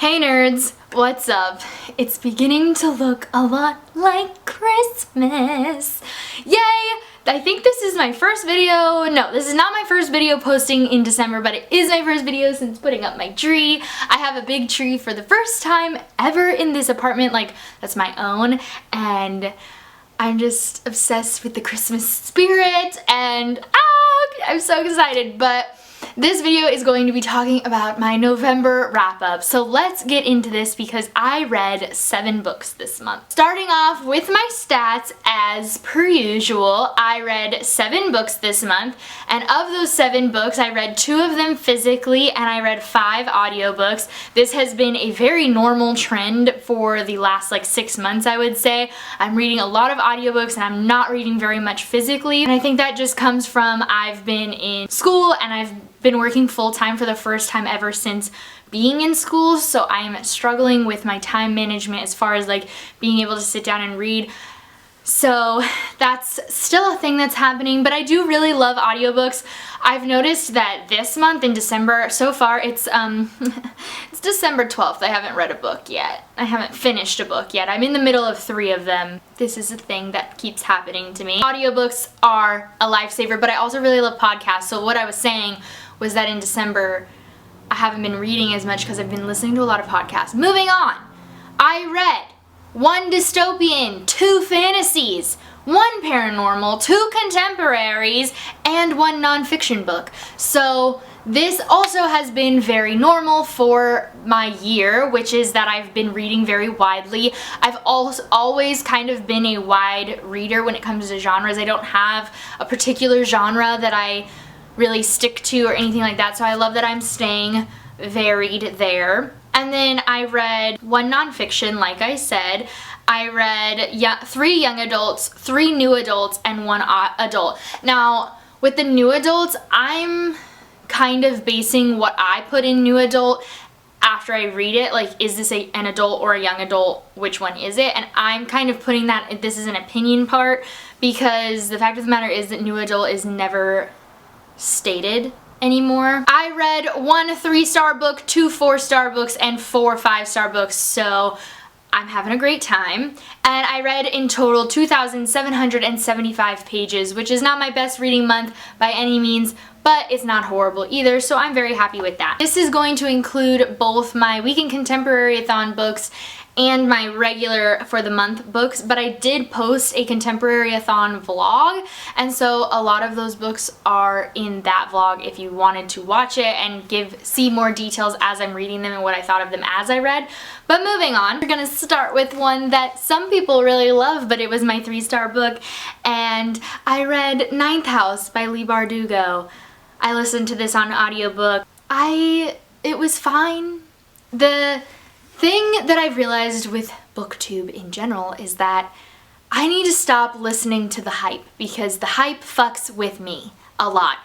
Hey nerds, what's up? It's beginning to look a lot like Christmas. Yay! I think this is my first video. No, this is not my first video posting in December, but it is my first video since putting up my tree. I have a big tree for the first time ever in this apartment, like that's my own, and I'm just obsessed with the Christmas spirit and I'm so excited. But this video is going to be talking about my November wrap-up. So let's get into this because I read 7 books this month. Starting off with my stats, as per usual, I read 7 books this month, and of those 7 books, I read 2 of them physically and I read 5 audiobooks. This has been a very normal trend for the last like 6 months, I would say. I'm reading a lot of audiobooks and I'm not reading very much physically, and I think that just comes from I've been in school and I've been working full-time for the first time ever since being in school, so I'm struggling with my time management as far as like being able to sit down and read. So that's still a thing that's happening, but I do really love audiobooks. I've noticed that this month in December, so far it's it's December 12th. I haven't read a book yet. I haven't finished a book yet. I'm in the middle of 3 of them. This is a thing that keeps happening to me. Audiobooks are a lifesaver, but I also really love podcasts. So what I was saying was that in December I haven't been reading as much because I've been listening to a lot of podcasts. Moving on, I read 1 dystopian, 2 fantasies, 1 paranormal, 2 contemporaries, and 1 nonfiction book. So this also has been very normal for my year, which is that I've been reading very widely. I've always kind of been a wide reader when it comes to genres. I don't have a particular genre that I really stick to or anything like that, so I love that I'm staying varied there. And then I read 1 nonfiction, like I said. I read 3 young adults, 3 new adults, and 1 adult. Now, with the new adults, I'm kind of basing what I put in new adult after I read it. Like, is this an adult or a young adult? Which one is it? And I'm kind of putting that, this is an opinion part, because the fact of the matter is that new adult is never stated anymore. I read 1 3-star book, 2 4-star books, and 4 5-star books, so I'm having a great time. And I read in total 2,775 pages, which is not my best reading month by any means, but it's not horrible either, so I'm very happy with that. This is going to include both my Weekend Contemporary-a-thon books and my regular for the month books, but I did post a Contemporary-a-thon vlog, and so a lot of those books are in that vlog if you wanted to watch it and see more details as I'm reading them and what I thought of them as I read. But moving on, we're gonna start with one that some people really love, but it was my 3-star book, and I read Ninth House by Leigh Bardugo. I listened to this on audiobook. It was fine. The thing that I've realized with booktube in general is that I need to stop listening to the hype, because the hype fucks with me a lot.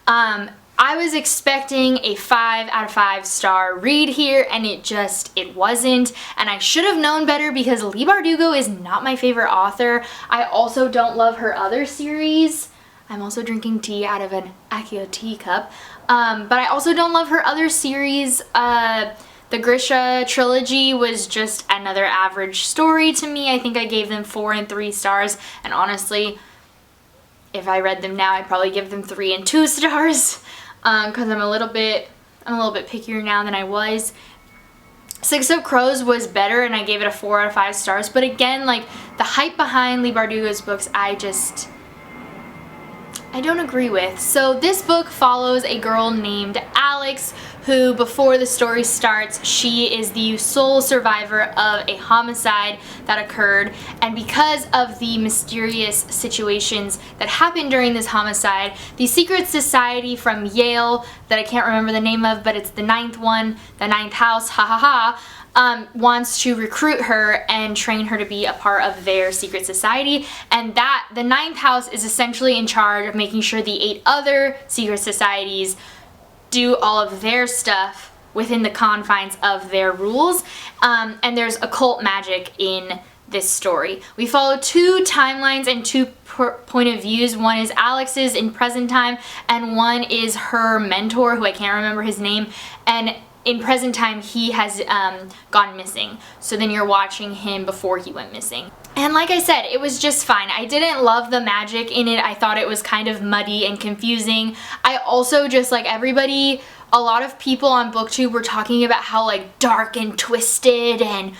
I was expecting a 5 out of 5-star read here, and it wasn't, and I should have known better because Leigh Bardugo is not my favorite author. I also don't love her other series. I'm also drinking tea out of an Accio teacup, but I also don't love her other series. The Grisha trilogy was just another average story to me. I think I gave them 4 and 3 stars, and honestly, if I read them now, I'd probably give them 3 and 2 stars, because I'm a little bit pickier now than I was. Six of Crows was better, and I gave it a 4 out of 5 stars, but again, like, the hype behind Leigh Bardugo's books, I don't agree with. So this book follows a girl named Alex who, before the story starts, she is the sole survivor of a homicide that occurred, and because of the mysterious situations that happened during this homicide, the secret society from Yale that I can't remember the name of, but it's the 9th one, the 9th house, ha ha ha, wants to recruit her and train her to be a part of their secret society, and that the 9th house is essentially in charge of making sure the 8 other secret societies do all of their stuff within the confines of their rules, and there's occult magic in this story. We follow 2 timelines and 2 point of views. One is Alex's in present time, and one is her mentor, who I can't remember his name, and in present time he has gone missing. So then you're watching him before he went missing. And like I said, it was just fine. I didn't love the magic in it. I thought it was kind of muddy and confusing. I also, just like everybody, a lot of people on BookTube were talking about how like dark and twisted and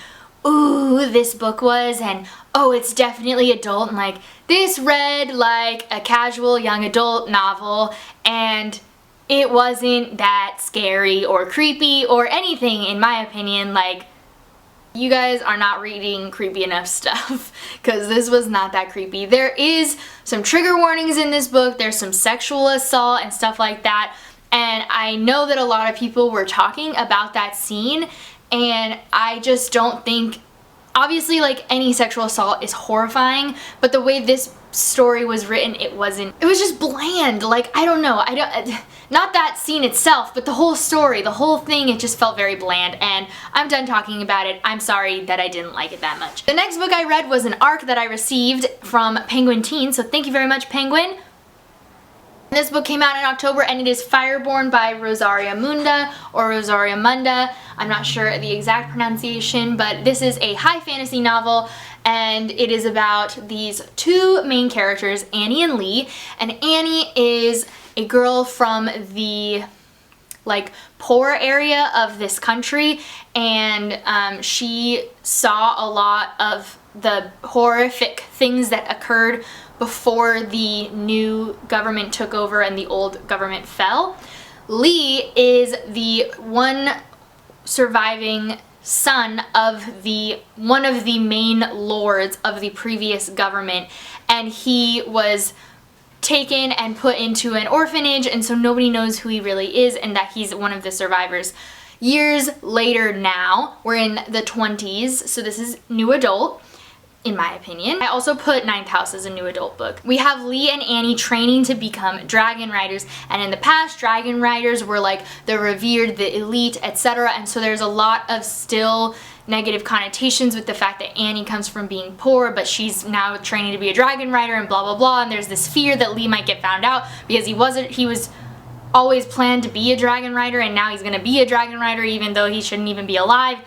ooh this book was, and oh it's definitely adult, and like this read like a casual young adult novel, and it wasn't that scary or creepy or anything in my opinion. Like, you guys are not reading creepy enough stuff because this was not that creepy. There is some trigger warnings in this book, there's some sexual assault and stuff like that, and I know that a lot of people were talking about that scene, and I just don't think, obviously like any sexual assault is horrifying, but the way this story was written, it was just bland. Like, I don't know, not that scene itself, but the whole story, the whole thing, it just felt very bland, and I'm done talking about it. I'm sorry that I didn't like it that much. The next book I read was an ARC that I received from Penguin Teen, so thank you very much, Penguin. This book came out in October, and it is Fireborn by Rosaria Munda, or Rosaria Munda. I'm not sure the exact pronunciation, but this is a high fantasy novel, and it is about these two main characters, Annie and Lee. And Annie is a girl from the like poor area of this country, and she saw a lot of the horrific things that occurred before the new government took over and the old government fell. Lee is the one surviving son of one of the main lords of the previous government, and he was taken and put into an orphanage, and so nobody knows who he really is and that he's one of the survivors. Years later now, we're in the 20s, so this is new adult, in my opinion. I also put Ninth House as a new adult book. We have Lee and Annie training to become dragon riders, and in the past, dragon riders were like the revered, the elite, etc. And so there's a lot of still negative connotations with the fact that Annie comes from being poor, but she's now training to be a dragon rider and blah blah blah, and there's this fear that Lee might get found out because he was always planned to be a dragon rider, and now he's gonna be a dragon rider even though he shouldn't even be alive.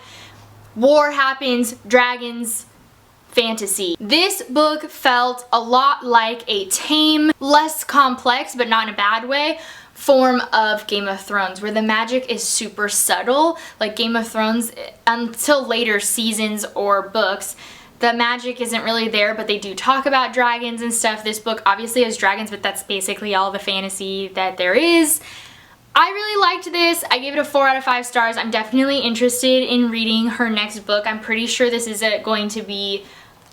War happens, dragons, fantasy. This book felt a lot like a tame, less complex, but not in a bad way, form of Game of Thrones, where the magic is super subtle. Like Game of Thrones, until later seasons or books, the magic isn't really there, but they do talk about dragons and stuff. This book obviously has dragons, but that's basically all the fantasy that there is. I really liked this. I gave it a 4 out of 5 stars. I'm definitely interested in reading her next book. I'm pretty sure this is going to be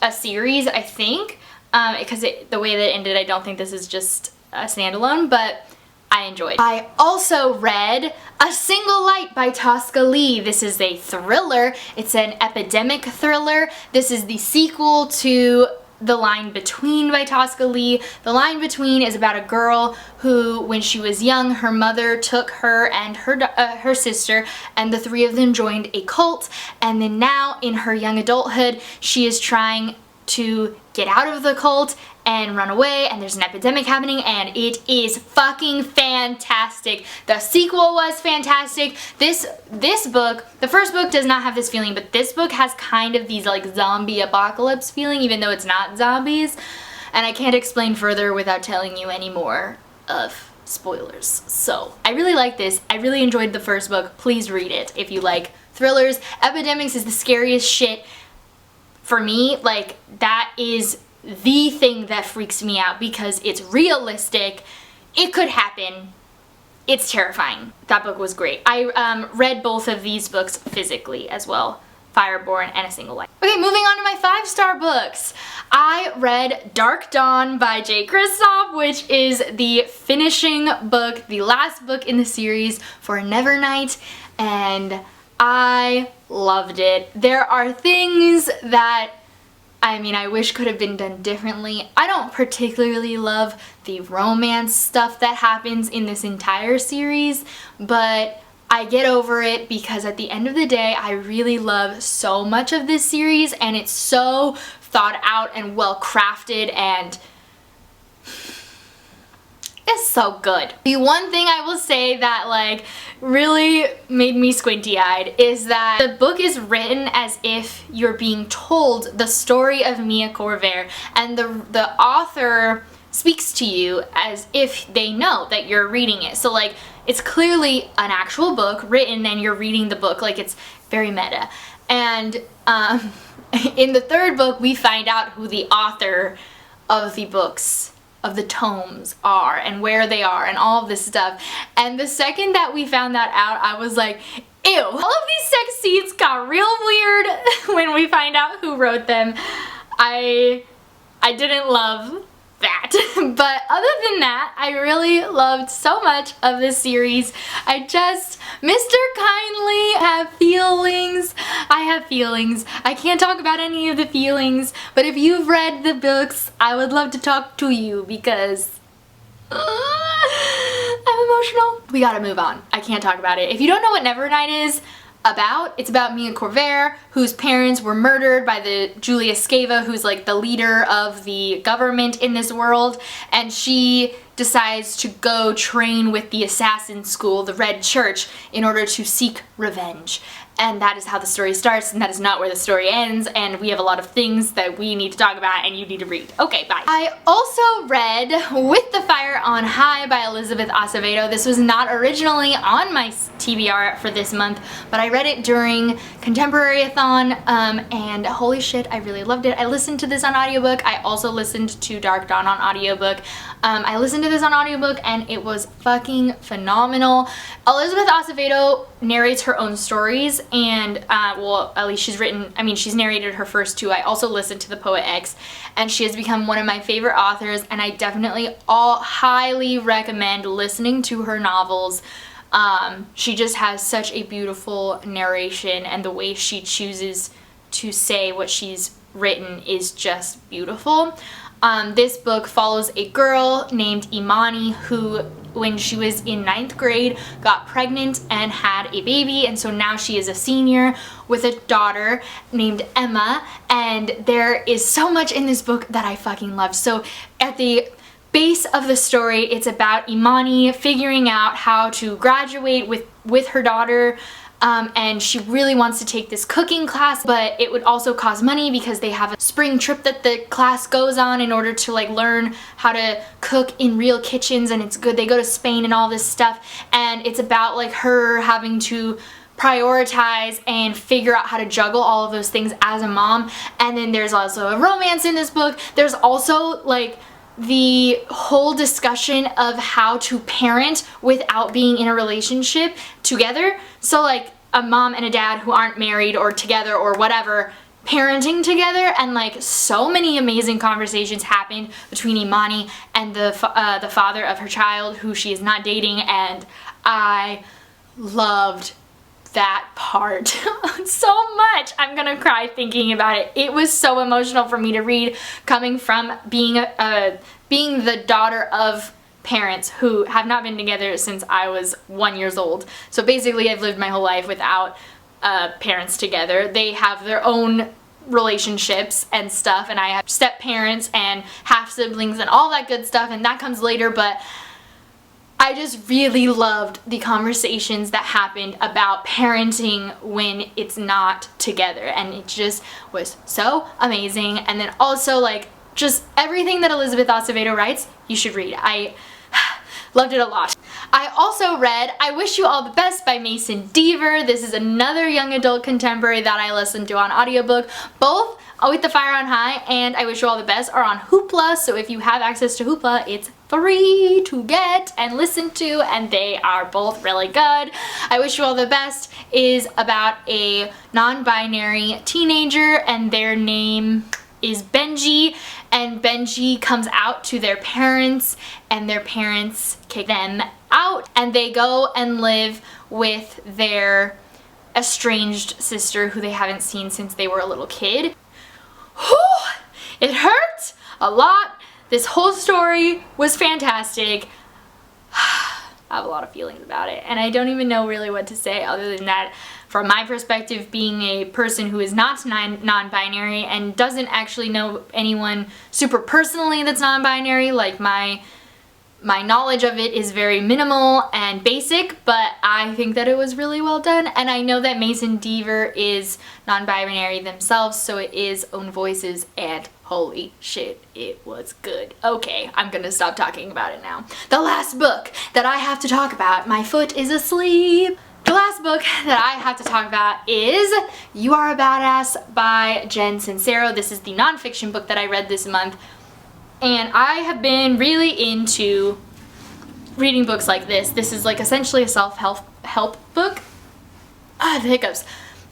a series, I think, because the way that it ended, I don't think this is just a standalone, but I enjoyed. I also read A Single Light by Tosca Lee. This is a thriller. It's an epidemic thriller. This is the sequel to The Line Between by Tosca Lee. The Line Between is about a girl who, when she was young, her mother took her and her sister, and the three of them joined a cult, and then now in her young adulthood she is trying to get out of the cult and run away, and there's an epidemic happening, and it is fucking fantastic. The sequel was fantastic. This book, the first book does not have this feeling, but this book has kind of these like zombie apocalypse feeling, even though it's not zombies, and I can't explain further without telling you any more of spoilers. So I really like this. I really enjoyed the first book. Please read it if you like thrillers. Epidemics is the scariest shit for me. Like, that is the thing that freaks me out because it's realistic. It could happen. It's terrifying. That book was great. I read both of these books physically as well. Fireborn and A Single Light. Okay, moving on to my 5-star books. I read Dark Dawn by J. Kristoff, which is the finishing book, the last book in the series for Nevernight, and I loved it. There are things that I wish could have been done differently. I don't particularly love the romance stuff that happens in this entire series, but I get over it because at the end of the day, I really love so much of this series, and it's so thought out and well crafted, and is so good. The one thing I will say that like really made me squinty-eyed is that the book is written as if you're being told the story of Mia Corvair, and the author speaks to you as if they know that you're reading it. So like it's clearly an actual book written and you're reading the book, like it's very meta. And in the third book we find out who the author of the books, of the tomes are and where they are and all of this stuff. And the second that we found that out, I was like, ew. All of these sex scenes got real weird when we find out who wrote them. I didn't love that. But other than that, I really loved so much of this series. I just, Mr. Kindly, have feelings. I have feelings. I can't talk about any of the feelings, but if you've read the books, I would love to talk to you because I'm emotional. We gotta move on. I can't talk about it. If you don't know what Nevernight is about, it's about Mia Corvair, whose parents were murdered by the Julius Scava, who's like the leader of the government in this world, and she decides to go train with the assassin school, the Red Church, in order to seek revenge. And that is how the story starts, and that is not where the story ends, and we have a lot of things that we need to talk about and you need to read. Okay, bye. I also read With the Fire on High by Elizabeth Acevedo. This was not originally on my TBR for this month, but I read it during Contemporary-a-thon, and holy shit, I really loved it. I listened to this on audiobook. I also listened to Dark Dawn on audiobook. I listened to this on audiobook and it was fucking phenomenal. Elizabeth Acevedo narrates her own stories, and well, at least she's narrated her first two. I also listened to The Poet X, and she has become one of my favorite authors, and I definitely highly recommend listening to her novels. She just has such a beautiful narration, and the way she chooses to say what she's written is just beautiful. This book follows a girl named Imani who, when she was in 9th grade, got pregnant and had a baby, and so now she is a senior with a daughter named Emma, and there is so much in this book that I fucking loved. So at the base of the story, it's about Imani figuring out how to graduate with her daughter, and she really wants to take this cooking class, but it would also cost money because they have a spring trip that the class goes on in order to like learn how to cook in real kitchens, and it's good. They go to Spain and all this stuff, and it's about like her having to prioritize and figure out how to juggle all of those things as a mom. And then there's also a romance in this book. There's also like the whole discussion of how to parent without being in a relationship together. So like a mom and a dad who aren't married or together or whatever, parenting together, and like so many amazing conversations happened between Imani and the father of her child who she is not dating, and I loved that part so much. I'm gonna cry thinking about it. It was so emotional for me to read, coming from being the daughter of parents who have not been together since I was 1 year old. So basically I've lived my whole life without parents together. They have their own relationships and stuff, and I have step parents and half siblings and all that good stuff, and that comes later, but I just really loved the conversations that happened about parenting when it's not together, and it just was so amazing. And then also like just everything that Elizabeth Acevedo writes, you should read. I loved it a lot. I also read I Wish You All the Best by Mason Deaver. This is another young adult contemporary that I listened to on audiobook. Both With the Fire on High and I Wish You All the Best are on Hoopla, so if you have access to Hoopla, it's free to get and listen to, and they are both really good. I Wish You All the Best is about a non-binary teenager, and their name is Benji, and Benji comes out to their parents, and their parents kick them out, and they go and live with their estranged sister who they haven't seen since they were a little kid. Whew! It hurt a lot. This whole story was fantastic. I have a lot of feelings about it, and I don't even know really what to say other than that, from my perspective, being a person who is not non-binary and doesn't actually know anyone super personally that's non-binary, like my My knowledge of it is very minimal and basic, but I think that it was really well done. And I know that Mason Deaver is non-binary themselves, so it is Own Voices, and holy shit, it was good. Okay, I'm gonna stop talking about it now. The last book that I have to talk about, my foot is asleep. The last book that I have to talk about is You Are a Badass by Jen Sincero. This is the nonfiction book that I read this month. And I have been really into reading books like this. This is like essentially a self-help book. The hiccups.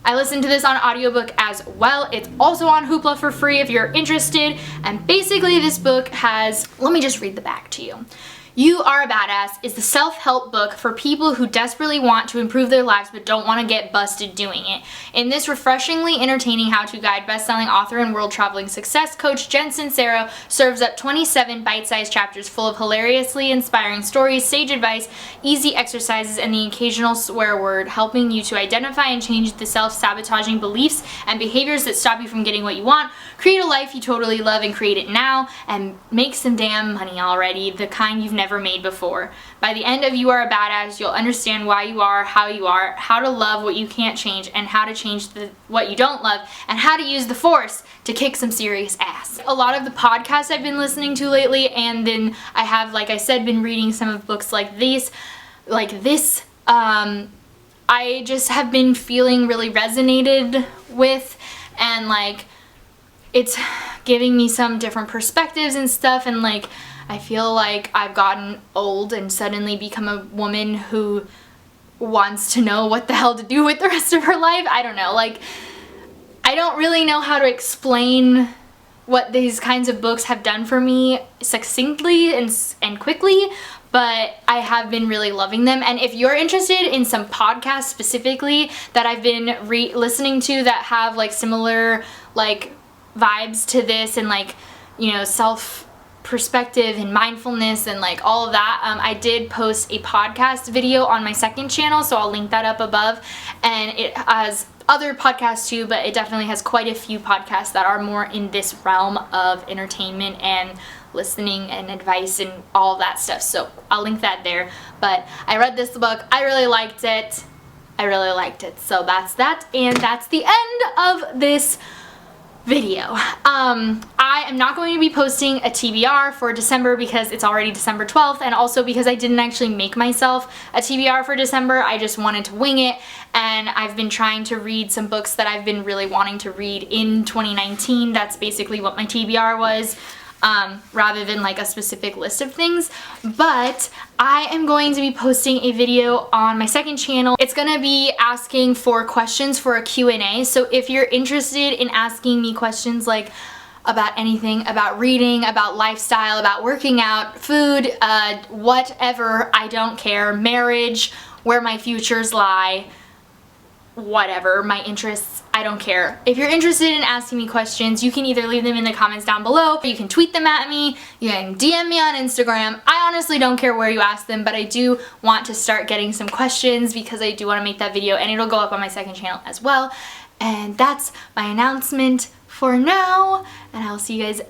I listened to this on audiobook as well. It's also on Hoopla for free if you're interested. And basically this book has, let me just read the back to you. You Are a Badass is the self-help book for people who desperately want to improve their lives but don't want to get busted doing it. In this refreshingly entertaining how-to guide, best-selling author and world-traveling success coach Jen Sincero serves up 27 bite-sized chapters full of hilariously inspiring stories, sage advice, easy exercises, and the occasional swear word, helping you to identify and change the self-sabotaging beliefs and behaviors that stop you from getting what you want, create a life you totally love and create it now, and make some damn money already, the kind you've never made before. By the end of You Are a Badass, you'll understand why you are, how to love what you can't change, and how to change what you don't love, and how to use the force to kick some serious ass. A lot of the podcasts I've been listening to lately, and then I have, like I said, been reading some of books like this. I just have been feeling really resonated with, and like it's giving me some different perspectives and stuff, and like I feel like I've gotten old and suddenly become a woman who wants to know what the hell to do with the rest of her life. I don't know, like I don't really know how to explain what these kinds of books have done for me succinctly and quickly, but I have been really loving them. And if you're interested in some podcasts specifically that I've been listening to that have like similar like vibes to this, and like, you know, self perspective and mindfulness and like all of that, I did post a podcast video on my second channel, so I'll link that up above, and it has other podcasts too, but it definitely has quite a few podcasts that are more in this realm of entertainment and listening and advice and all of that stuff, so I'll link that there. But I read this book, I really liked it, so that's that, and that's the end of this video. I am not going to be posting a TBR for December because it's already December 12th, and also because I didn't actually make myself a TBR for December. I just wanted to wing it, and I've been trying to read some books that I've been really wanting to read in 2019. That's basically what my TBR was. Rather than like a specific list of things. But I am going to be posting a video on my second channel. It's gonna be asking for questions for a Q&A, so if you're interested in asking me questions like about anything, about reading, about lifestyle, about working out, food, whatever, I don't care, marriage, where my futures lie, whatever, my interests, I don't care. If you're interested in asking me questions, you can either leave them in the comments down below, or you can tweet them at me, you can DM me on Instagram. I honestly don't care where you ask them, but I do want to start getting some questions because I do want to make that video, and it'll go up on my second channel as well. And that's my announcement for now, and I'll see you guys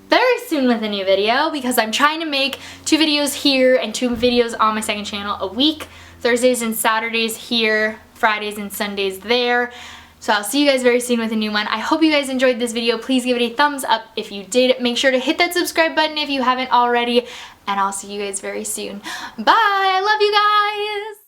very soon with a new video because I'm trying to make 2 videos here and 2 videos on my second channel a week. Thursdays and Saturdays here, Fridays and Sundays there. So I'll see you guys very soon with a new one. I hope you guys enjoyed this video. Please give it a thumbs up if you did. Make sure to hit that subscribe button if you haven't already. And I'll see you guys very soon. Bye! I love you guys!